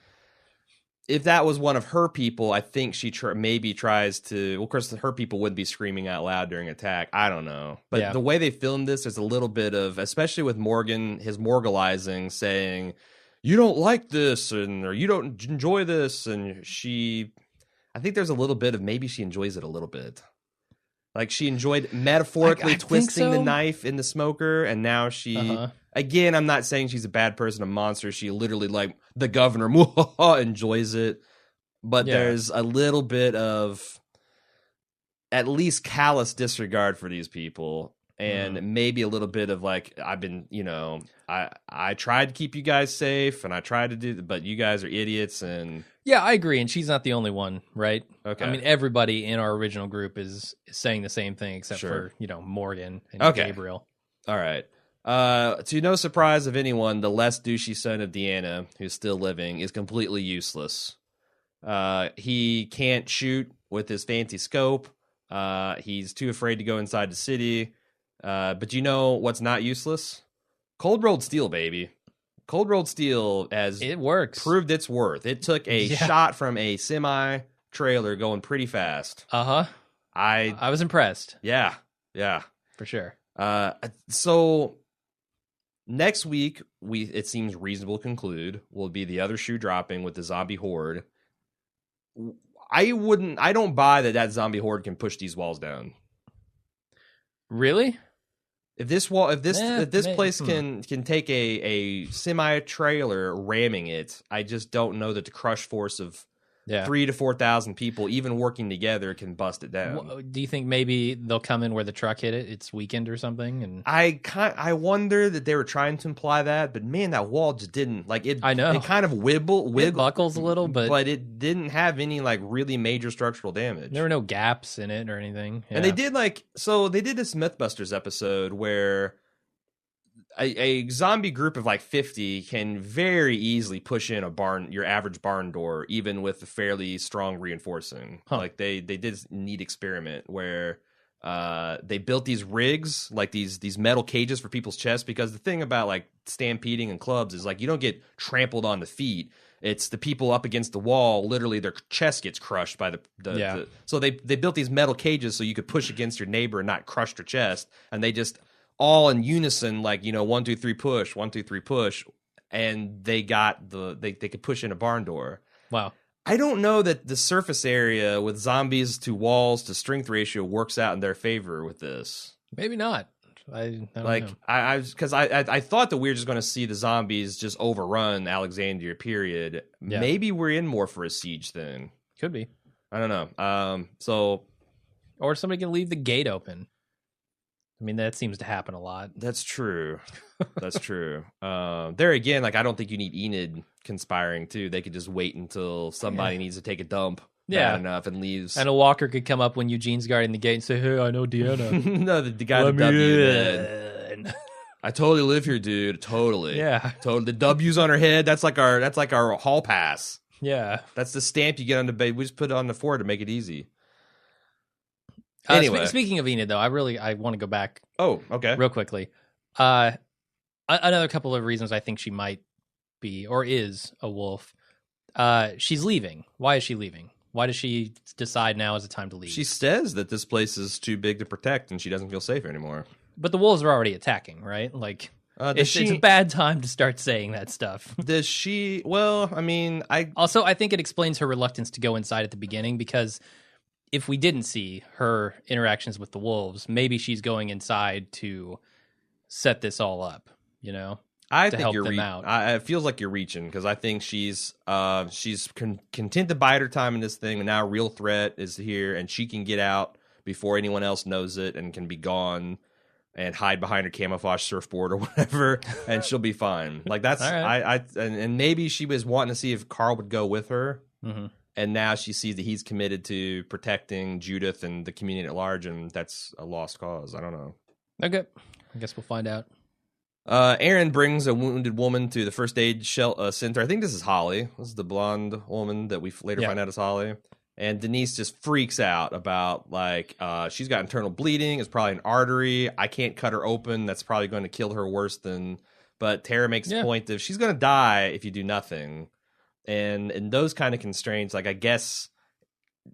If that was one of her people, I think she maybe tries to... Well, of course, her people wouldn't be screaming out loud during attack. I don't know. But the way they filmed this, there's a little bit of... Especially with Morgan, his morgalizing, saying, you don't like this, or you don't enjoy this. And she... I think there's a little bit of... Maybe she enjoys it a little bit. Like, she enjoyed metaphorically twisting the knife in the smoker, and now she... Again, I'm not saying she's a bad person, a monster. She literally, like, the governor, enjoys it. But there's a little bit of at least callous disregard for these people. And maybe a little bit of, like, I've been, I tried to keep you guys safe, and I tried to do... But you guys are idiots, and... Yeah, I agree, and she's not the only one, right? Okay. I mean, everybody in our original group is saying the same thing, except for, Morgan and Gabriel. All right. To no surprise of anyone, the less douchey son of Deanna, who's still living, is completely useless. He can't shoot with his fancy scope. He's too afraid to go inside the city. But you know what's not useless? Cold rolled steel, baby. Cold rolled steel it works. Proved its worth. It took a shot from a semi trailer going pretty fast. I was impressed. Yeah, for sure. So next week, it seems reasonable to conclude will be the other shoe dropping with the zombie horde. I don't buy that zombie horde can push these walls down. Really? If this place can take a semi trailer ramming it, I just don't know that the crush force of 3,000 to 4,000 people, even working together, can bust it down. Do you think maybe they'll come in where the truck hit it? It's weakened or something? And I wonder that they were trying to imply that, but man, that wall just didn't it. I know it kind of wiggled, it buckles a little, but it didn't have any really major structural damage. There were no gaps in it or anything. Yeah. And they did they did this MythBusters episode where a zombie group of 50 can very easily push in your average barn door, even with a fairly strong reinforcing. They did this neat experiment where they built these rigs, these metal cages for people's chests, because the thing about stampeding and clubs is you don't get trampled on the feet. It's the people up against the wall, literally their chest gets crushed by the so they built these metal cages so you could push against your neighbor and not crush their chest, and they just all in unison, 1, 2, 3, push, 1, 2, 3, push, and they could push in a barn door. Wow. I don't know that the surface area with zombies to walls to strength ratio works out in their favor with this. Maybe not. I don't know. I thought that we were just going to see the zombies just overrun Alexandria. Period. Yeah. Maybe we're in more for a siege then. Could be. I don't know. Or somebody can leave the gate open. I mean, that seems to happen a lot. That's true. That's true. There again, I don't think you need Enid conspiring too. They could just wait until somebody needs to take a dump bad enough and leaves. And a walker could come up when Eugene's guarding the gate and say, "Hey, I know Deanna." No, the guy that W. I totally live here, dude. Totally. Yeah. Totally. The W's on her head. That's like our hall pass. Yeah. That's the stamp you get on the bed. We just put it on the forehead to make it easy. Anyway, speaking of Enid, though, I want to go back. Oh, okay. Real quickly. Another couple of reasons I think she might be or is a wolf. She's leaving. Why is she leaving? Why does she decide now is the time to leave? She says that this place is too big to protect and she doesn't feel safe anymore. But the wolves are already attacking, right? It's a bad time to start saying that stuff. Does she? Well, I mean, I think it explains her reluctance to go inside at the beginning, because if we didn't see her interactions with the wolves, maybe she's going inside to set this all up, I to think help you're them out. It feels like you're reaching, because I think she's content to bide her time in this thing, and now a real threat is here, and she can get out before anyone else knows it and can be gone and hide behind her camouflage surfboard or whatever, and she'll be fine. That's right. And maybe she was wanting to see if Carl would go with her. Mm-hmm. And now she sees that he's committed to protecting Judith and the community at large, and that's a lost cause. I don't know. Okay. I guess we'll find out. Aaron brings a wounded woman to the first aid center. I think this is Holly. This is the blonde woman that we later find out is Holly. And Denise just freaks out about, she's got internal bleeding. It's probably an artery. I can't cut her open. That's probably going to kill her worse than... But Tara makes the point of she's going to die if you do nothing. And in those kind of constraints, I guess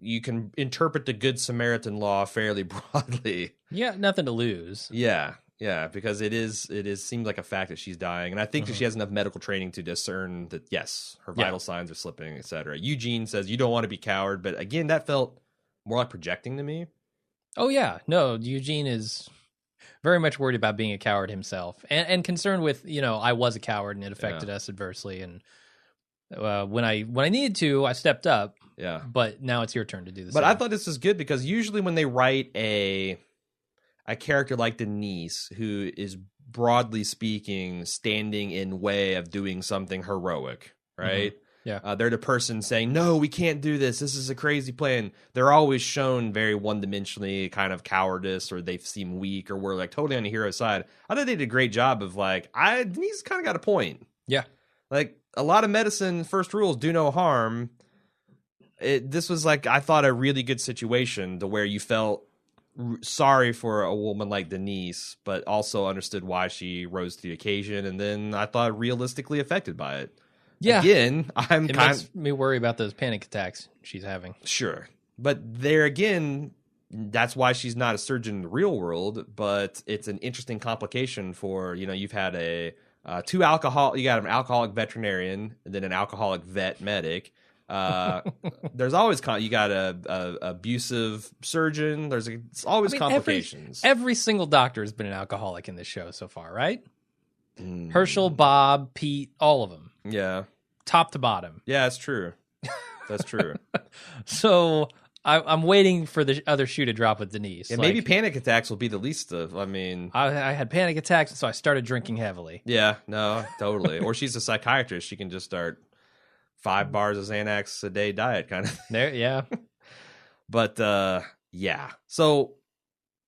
you can interpret the Good Samaritan law fairly broadly. Yeah, nothing to lose. Yeah, because it seems like a fact that she's dying, and I think that she has enough medical training to discern that yes, her vital signs are slipping, etc. Eugene says you don't want to be coward, but again, that felt more like projecting to me. Oh yeah, no, Eugene is very much worried about being a coward himself, and concerned with I was a coward and it affected us adversely, and. When I needed to, I stepped up. Yeah. But now it's your turn to do this. But I thought this was good because usually when they write a character like Denise, who is broadly speaking standing in way of doing something heroic, right? Mm-hmm. Yeah. They're the person saying, no, we can't do this. This is a crazy plan. They're always shown very one-dimensionally kind of cowardice, or they seem weak, or we're totally on the hero side. I thought they did a great job of Denise kind of got a point. Yeah. A lot of medicine first rules do no harm. this was like, I thought, a really good situation to where you felt sorry for a woman like Denise, but also understood why she rose to the occasion, and then I thought realistically affected by it. Yeah. Again, It makes me worry about those panic attacks she's having. Sure. But there again, that's why she's not a surgeon in the real world, but it's an interesting complication for, you've had you got an alcoholic veterinarian and then an alcoholic vet medic. There's always you got a abusive surgeon. It's always complications. Every single doctor has been an alcoholic in this show so far, right? Herschel, Bob, Pete, all of them. Yeah. Top to bottom. Yeah, that's true. That's true. So I'm waiting for the other shoe to drop with Denise. Yeah, maybe panic attacks will be the least of. I had panic attacks, so I started drinking heavily. Yeah, no, totally. Or she's a psychiatrist. She can just start 5 bars of Xanax a day diet kind of. There, yeah. But yeah. So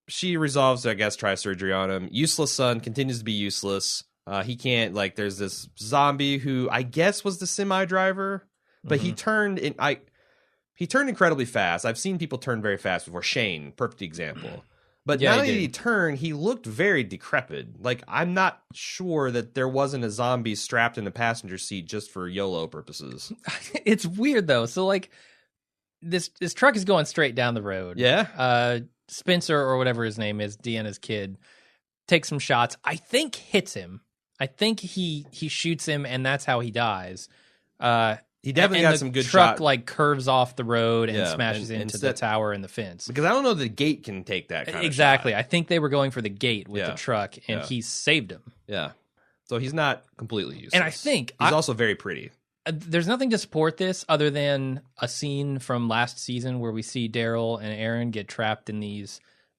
she resolves to, I guess, try surgery on him. Useless son continues to be useless. He can't, there's this zombie who I guess was the semi driver, but he turned incredibly fast. I've seen people turn very fast before. Shane, perfect example. But not only did he turn, he looked very decrepit. I'm not sure that there wasn't a zombie strapped in the passenger seat just for YOLO purposes. It's weird though. So this truck is going straight down the road. Yeah. Spencer, or whatever his name is, Deanna's kid, takes some shots. I think hits him. I think he shoots him, and that's how he dies. He definitely got some good truck shot. Curves off the road and smashes into the tower and the fence. Because I don't know the gate can take that kind exactly. of shot. I think they were going for the gate with the truck, and he saved him. Yeah. So he's not completely useless. And I think he's also very pretty. There's nothing to support this other than a scene from last season where we see Daryl and Aaron get trapped in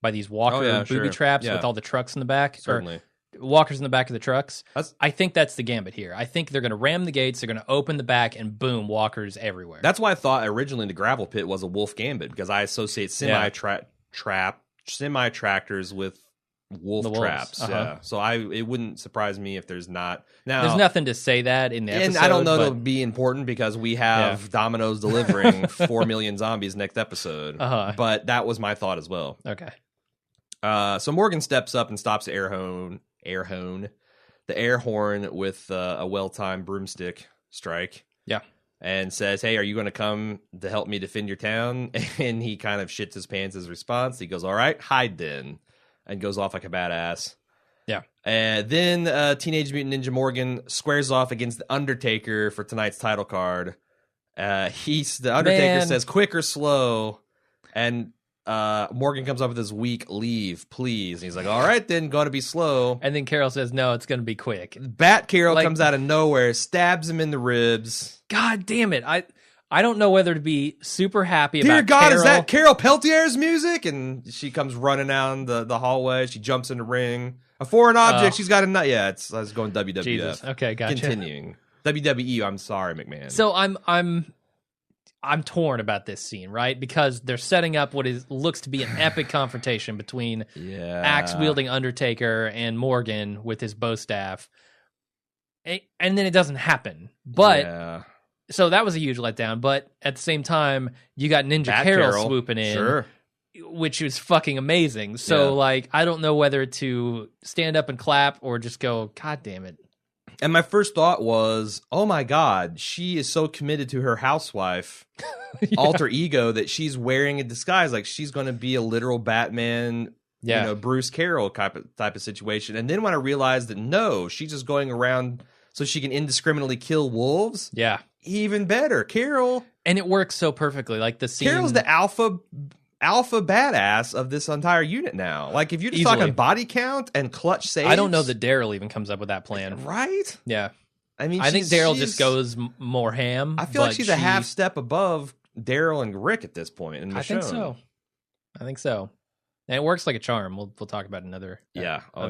by these walker booby traps with all the trucks in the back. Certainly. Walkers in the back of the trucks. I think that's the gambit here. I think they're going to ram the gates, they're going to open the back, and boom, walkers everywhere. That's why I thought originally the gravel pit was a wolf gambit, because I associate semi-tractors with wolf traps. Yeah. So it wouldn't surprise me if there's not. Now, there's nothing to say that in the episode. And I don't know that'll be important because we have Domino's delivering 4 million zombies next episode. But that was my thought as well. Okay. So Morgan steps up and stops the air horn with a well-timed broomstick strike. Yeah. And says, "Hey, are you going to come to help me defend your town?" And he kind of shits his pants as a response. He goes, "All right, hide then," and goes off like a badass. Yeah. And then Teenage Mutant Ninja Morgan squares off against the Undertaker for tonight's title card. The Undertaker says, "Quick or slow," and Morgan comes up with this weak "leave, please." And he's like, "All right, then, going to be slow." And then Carol says, "No, it's going to be quick." Bat Carol comes out of nowhere, stabs him in the ribs. God damn it! I don't know whether to be super happy about. Dear God, Carol. Is that Carol Peltier's music? And she comes running down the hallway. She jumps in the ring. A foreign object. She's got a nut. Yeah, I was going WWF. Jesus. Okay, gotcha. Continuing WWE. I'm sorry, McMahon. So I'm torn about this scene, right? Because they're setting up what looks to be an epic confrontation between axe-wielding Undertaker and Morgan with his bow staff. And then it doesn't happen. But so that was a huge letdown. But at the same time, you got Ninja Carol swooping in, which was fucking amazing. So I don't know whether to stand up and clap or just go, God damn it. And my first thought was, oh my God, she is so committed to her housewife alter ego that she's wearing a disguise. Like she's going to be a literal Batman, Bruce Carroll type of situation. And then when I realized that no, she's just going around so she can indiscriminately kill wolves. Yeah. Even better. Carol. And it works so perfectly. Like the scene. Carol's the alpha badass of this entire unit now. Like if you're just talking body count and clutch saves, I don't know that Daryl even comes up with that plan. Right? Yeah. I mean, I think Daryl just goes more ham. I feel like she's a half step above Daryl and Rick at this point in the show. I think so. And it works like a charm. We'll talk about another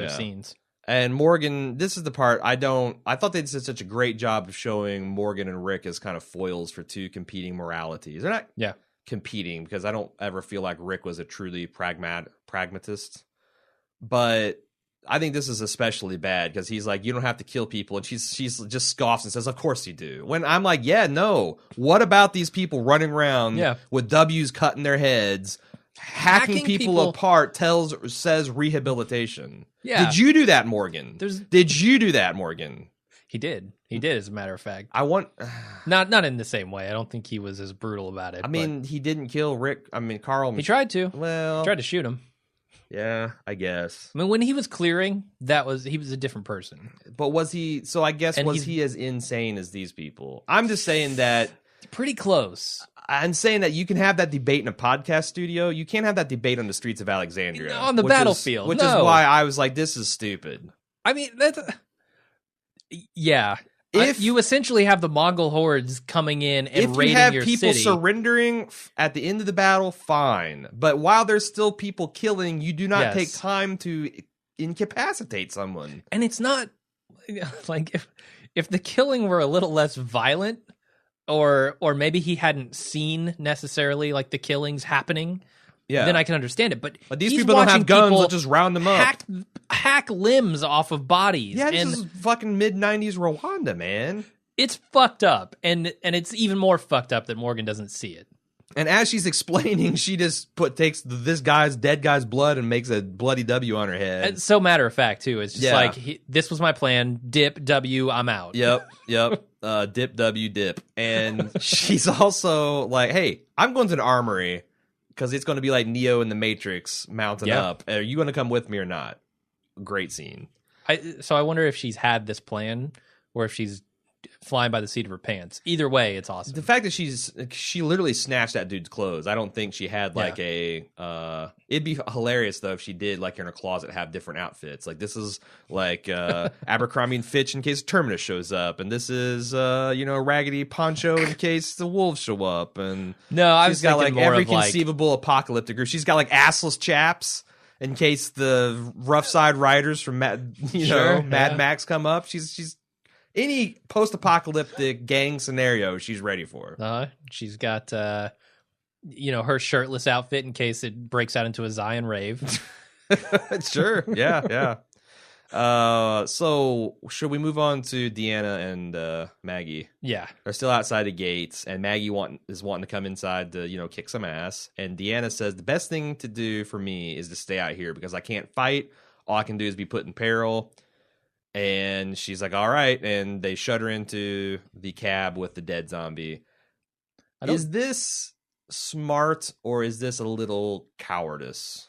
scenes. And Morgan, this is the part I thought they did such a great job of showing Morgan and Rick as kind of foils for two competing moralities. They're not competing because I don't ever feel like Rick was a truly pragmatist. But I think this is especially bad because he's like, you don't have to kill people. And she's just scoffs and says, of course you do. When I'm like, yeah, no. What about these people running around with W's cutting their heads, hacking people apart, says rehabilitation. Yeah. Did you do that, Morgan? Did you do that, Morgan? He did. He did, as a matter of fact. I want... Not in the same way. I don't think he was as brutal about it. I mean, he didn't kill Rick. I mean, Carl... He tried to. Well... He tried to shoot him. Yeah, I guess. I mean, when he was clearing, he was a different person. But was he... So I guess, was he as insane as these people? I'm just saying that... Pretty close. I'm saying that you can have that debate in a podcast studio. You can't have that debate on the streets of Alexandria. On the battlefield. Which is why I was like, this is stupid. I mean, that's... Yeah. If you essentially have the Mongol hordes coming in and raiding your city. If you have people surrendering at the end of the battle, fine. But while there's still people killing, you do not take time to incapacitate someone. And it's not like if the killing were a little less violent, or maybe he hadn't seen necessarily like the killings happening, then I can understand it. But these people don't have guns; they'll just round them up. Hack limbs off of bodies. Yeah, this is fucking mid-90s Rwanda, man. It's fucked up, and it's even more fucked up that Morgan doesn't see it. And as she's explaining, she just takes this dead guy's blood and makes a bloody W on her head. It's so matter of fact too. It's just like this was my plan. Dip W, I'm out. Yep. Dip W, dip. And she's also like, "Hey, I'm going to an armory because it's going to be like Neo in the Matrix mounting up. Are you going to come with me or not?" Great scene. So I wonder if she's had this plan or if she's flying by the seat of her pants. Either way, it's awesome. The fact that she literally snatched that dude's clothes. I don't think she had like it'd be hilarious though if she did like in her closet have different outfits. Like this is like Abercrombie and Fitch in case Terminus shows up, and this is Raggedy Poncho in case the wolves show up. And she's got like every conceivable apocalyptic group. She's got like assless chaps in case the Rough Side Riders from Mad Max come up. She's any post-apocalyptic gang scenario she's ready for. She's got her shirtless outfit in case it breaks out into a Zion rave. Sure. Yeah. So should we move on to Deanna and Maggie? Yeah. They're still outside the gates, and Maggie is wanting to come inside to, kick some ass. And Deanna says, the best thing to do for me is to stay out here because I can't fight. All I can do is be put in peril. And she's like, all right. And they shut her into the cab with the dead zombie. Is this smart or is this a little cowardice?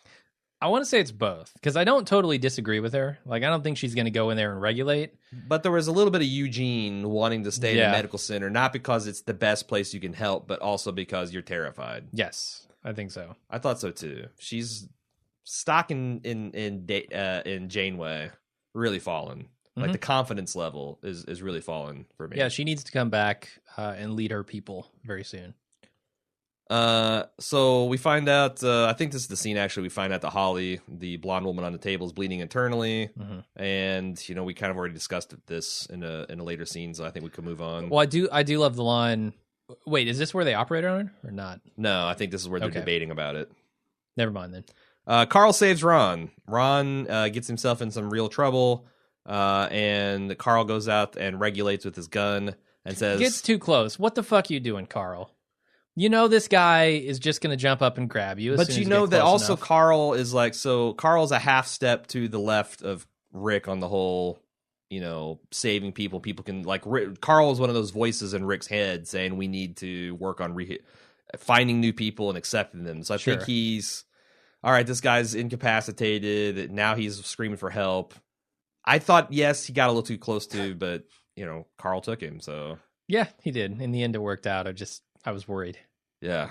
I want to say it's both because I don't totally disagree with her. Like, I don't think she's going to go in there and regulate. But there was a little bit of Eugene wanting to stay in the medical center, not because it's the best place you can help, but also because you're terrified. Yes, I think so. I thought so too. She's stock in Janeway really fallen. Like the confidence level is really fallen for me. Yeah, she needs to come back and lead her people very soon. So we find out, I think this is the scene actually, we find out that Holly, the blonde woman on the table, is bleeding internally. And, we kind of already discussed this in a later scene, so I think we could move on. Well, I do love the line. Wait, is this where they operate on it or not? No, I think this is where they're debating about it. Never mind then. Carl saves Ron. Ron gets himself in some real trouble. And Carl goes out and regulates with his gun and says... Gets too close. What the fuck are you doing, Carl? You know this guy is just going to jump up and grab you. But you know that also enough. Carl is like... So Carl's a half step to the left of Rick on the whole, saving people. People can... Like, Carl is one of those voices in Rick's head saying we need to work on finding new people and accepting them. So I think he's... All right, this guy's incapacitated. Now he's screaming for help. I thought, yes, he got a little too close to, but, Carl took him, so. Yeah, he did. In the end, it worked out. I was worried. Yeah.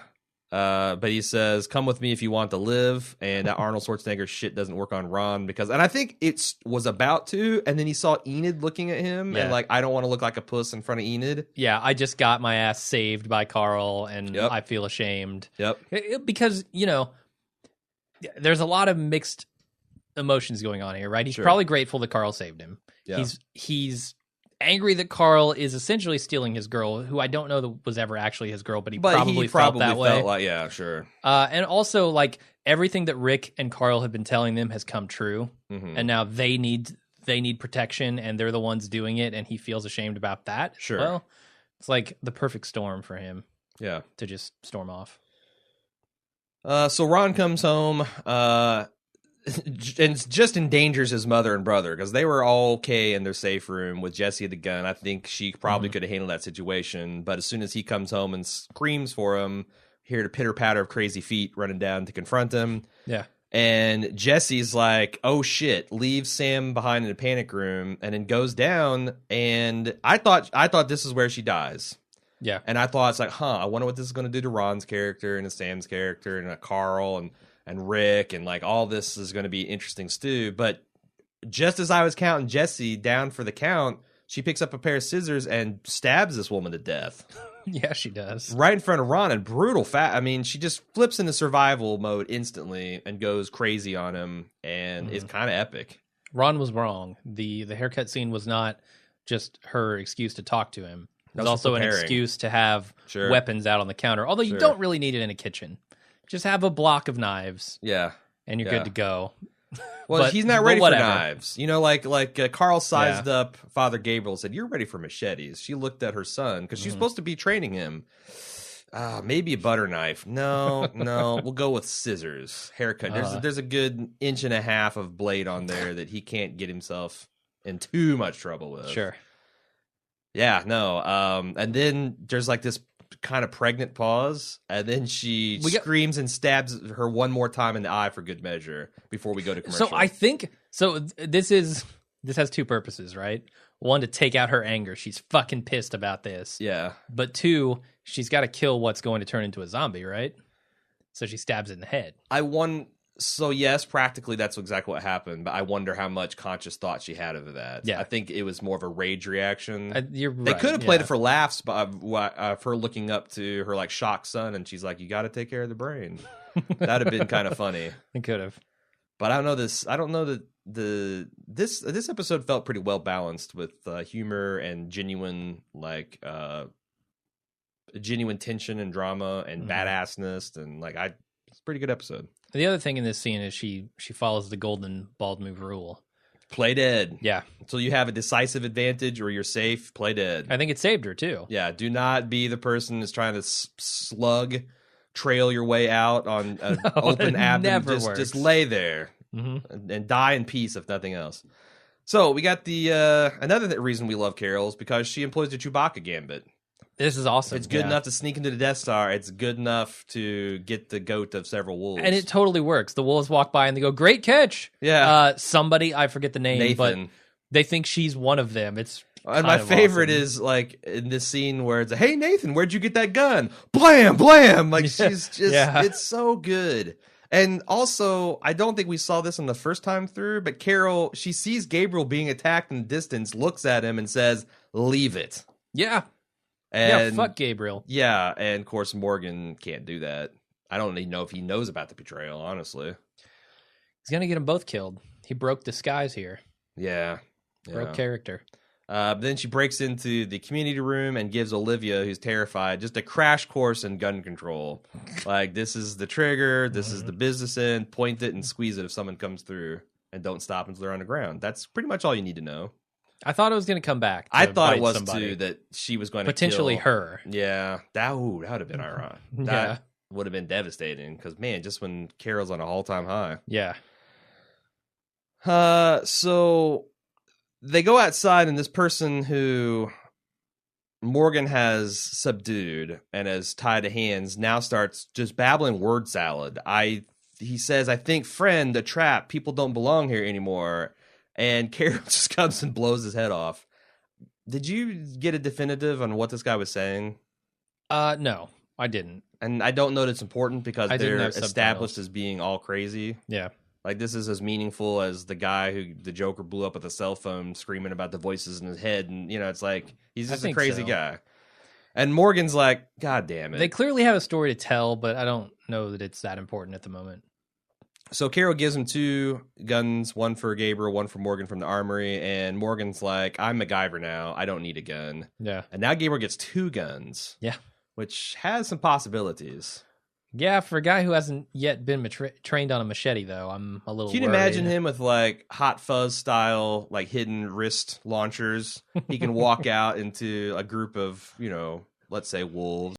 But he says, come with me if you want to live, and that Arnold Schwarzenegger shit doesn't work on Ron, and I think it was about to, and then he saw Enid looking at him, and I don't want to look like a puss in front of Enid. Yeah, I just got my ass saved by Carl, and I feel ashamed. Yep. Because, there's a lot of mixed emotions going on here, right? He's probably grateful that Carl saved him. Yeah. He's angry that Carl is essentially stealing his girl, who I don't know that was ever actually his girl, but he But probably he felt probably that way. felt like, yeah, sure. And also, like, everything that Rick and Carl have been telling them has come true, Mm-hmm. and now they need protection, and they're the ones doing it, and he feels ashamed about that. Sure. Well, it's like the perfect storm for him Yeah. to just storm off. So Ron comes home and just endangers his mother and brother because they were all okay in their safe room with Jessie the gun. I think she probably could have handled that situation. But as soon as he comes home and screams for him, hear the pitter patter of crazy feet running down to confront him. Yeah. And Jesse's like, oh shit, leaves Sam behind in a panic room and then goes down. And I thought this is where she dies. Yeah. And I thought, it's like, I wonder what this is going to do to Ron's character and to Sam's character and Carl and Rick, and like all this is going to be interesting stew. But just as I was counting Jessie down for the count, she picks up a pair of scissors and stabs this woman to death. Yeah, she does. Right in front of Ron, and brutal I mean, she just flips into survival mode instantly and goes crazy on him, and it's kind of epic. Ron was wrong. The haircut scene was not just her excuse to talk to him. It was also an excuse to have weapons out on the counter. Although you don't really need it in a kitchen. Just have a block of knives. Yeah. And you're good to go. Well, he's not ready for knives. You know, like Carl sized up Father Gabriel, said, you're ready for machetes. She looked at her son, because she's supposed to be training him. Maybe a butter knife. No, we'll go with scissors. Haircut. There's a good inch and a half of blade on there that he can't get himself in too much trouble with. Sure. Yeah, no. And then there's like this kind of pregnant pause, and then she screams and stabs her one more time in the eye for good measure before we go to commercial. So I think this has two purposes, right? One, to take out her anger. She's fucking pissed about this. Yeah. But two, she's got to kill what's going to turn into a zombie, right? So she stabs it in the head. So yes, practically that's exactly what happened, but I wonder how much conscious thought she had of that. Yeah. I think it was more of a rage reaction. You're right. They could have played it for laughs, but of her looking up to her like shocked son, and she's like, "You got to take care of the brain." That'd have been kind of funny. It could have. But I don't know that this episode felt pretty well balanced with humor and genuine tension and drama and badassness, and it's a pretty good episode. The other thing in this scene is she follows the golden bald move rule. Play dead. Yeah. Until you have a decisive advantage or you're safe, play dead. I think it saved her, too. Yeah, do not be the person that's trying to trail your way out on an open abdomen. Just lay there and die in peace, if nothing else. So we got the another reason we love Carol is because she employs the Chewbacca gambit. This is awesome. It's good enough to sneak into the Death Star. It's good enough to get the goat of several wolves. And it totally works. The wolves walk by and they go, "Great catch!" Yeah. Somebody, I forget the name, Nathan. but they think she's one of them. It's and my favorite is like in this scene where it's like, "Hey Nathan, where'd you get that gun?" Blam, blam. Like she's just, it's so good. And also, I don't think we saw this on the first time through, but Carol, she sees Gabriel being attacked in the distance, looks at him and says, "Leave it." Yeah. And, fuck Gabriel. Yeah, and of course Morgan can't do that. I don't even know if he knows about the betrayal, honestly. He's gonna get them both killed. He broke disguise here. Yeah. Broke character. Then she breaks into the community room and gives Olivia, who's terrified, just a crash course in gun control. Like, this is the trigger, this is the business end, point it and squeeze it if someone comes through, and don't stop until they're on the ground. That's pretty much all you need to know. I thought it was going to come back. I thought it was too, that she was going to potentially kill her. Yeah, that would have been ironic. That would have been devastating because, man, just when Carol's on an all-time high. Yeah. So they go outside, and this person who Morgan has subdued and has tied to hands now starts just babbling word salad. He says, "I think, friend, a trap. People don't belong here anymore." And Carol just comes and blows his head off. Did you get a definitive on what this guy was saying? No, I didn't. And I don't know that it's important because they're established subtitles as being all crazy. Yeah. Like, this is as meaningful as the guy who the Joker blew up with a cell phone screaming about the voices in his head. And, it's like, he's just a crazy guy. And Morgan's like, God damn it. They clearly have a story to tell, but I don't know that it's that important at the moment. So Carol gives him 2 guns, one for Gabriel, one for Morgan from the armory, and Morgan's like, I'm MacGyver now. I don't need a gun. Yeah. And now Gabriel gets 2 guns. Yeah. Which has some possibilities. Yeah, for a guy who hasn't yet been trained on a machete, though, I'm a little Can you worried. imagine him with like Hot Fuzz style, like hidden wrist launchers? He can walk out into a group of, let's say wolves.